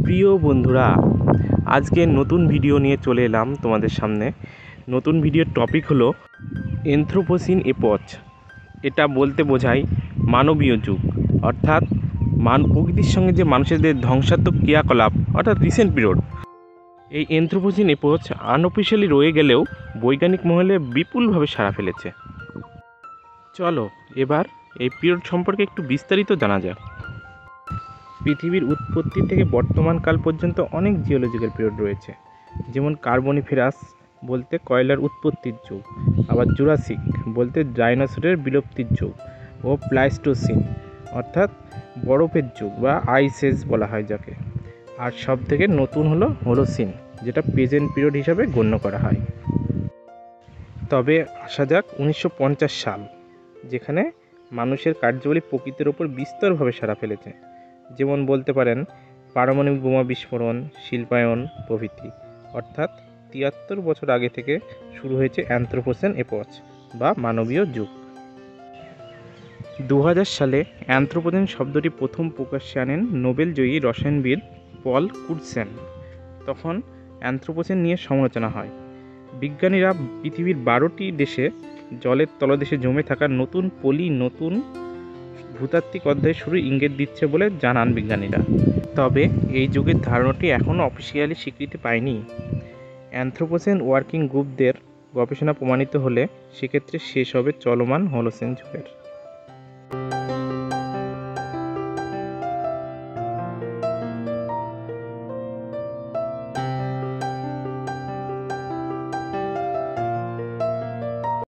প্রিয় বন্ধুরা, আজকে নতুন ভিডিও নিয়ে চলে এলাম তোমাদের সামনে। নতুন ভিডিওর টপিক হলো এনথ্রোপোসিন এপচ। এটা বলতে বোঝায় মানবীয় যুগ, অর্থাৎ প্রকৃতির সঙ্গে যে মানুষদের ধ্বংসাত্মক ক্রিয়াকলাপ, অর্থাৎ রিসেন্ট পিরিয়ড। এই এনথ্রোপোসিন এপচ আনঅফিসিয়ালি রয়ে গেলেও বৈজ্ঞানিক মহলে বিপুলভাবে সাড়া ফেলেছে। চলো এবার এই পিরিয়ড সম্পর্কে একটু বিস্তারিত জানা যাক। পৃথিবীর উৎপত্তি থেকে বর্তমান কাল পর্যন্ত অনেক জিওলজিক্যাল পিরিয়ড রয়েছে, যেমন কার্বনিফেরাস বলতে কয়লার উৎপত্তির যুগ, আবার জুরাসিক বলতে ডাইনোসরের বিলুপ্তির যুগ, ও প্লাইস্টোসিন অর্থাৎ বরফের যুগ বা আইস এজ বলা হয় যাকে। আর সব থেকে নতুন হলো হোলোসিন, যেটা প্রেজেন্ট পিরিয়ড হিসাবে গণ্য করা হয়। তবে আসা যাক 1950 সাল, যেখানে মানুষের কার্যাবলী প্রকৃতির ওপর বিস্তরভাবে সাড়া ফেলেছে। যেমন বলতে পারেন পারমাণবিক বোমা বিস্ফোরণ, শিল্পায়ন প্রভৃতি। অর্থাৎ 73 বছর আগে থেকে শুরু হয়েছে অ্যানথ্রোপোসেন এপচ বা মানবীয় যুগ। 2000 সালে অ্যানথ্রোপোসেন শব্দটি প্রথম প্রকাশ্যে আনেন নোবেলজয়ী রসায়নবিদ পল কুরসেন। তখন অ্যানথ্রোপোসেন নিয়ে সমালোচনা হয়। বিজ্ঞানীরা পৃথিবীর 12টি দেশে জলের তলদেশে জমে থাকা নতুন ভূতাত্ত্বিক অধ্যায় শুরু ইঙ্গিত দিচ্ছে বলে জানান বিজ্ঞানীরা। তবে এই যুগের ধারণাটি এখনও অফিসিয়ালি স্বীকৃতি পায়নি। অ্যানথ্রোপোসেন ওয়ার্কিং গ্রুপদের গবেষণা প্রমাণিত হলে সেক্ষেত্রে শেষ হবে চলমান হোলোসেন যুগের।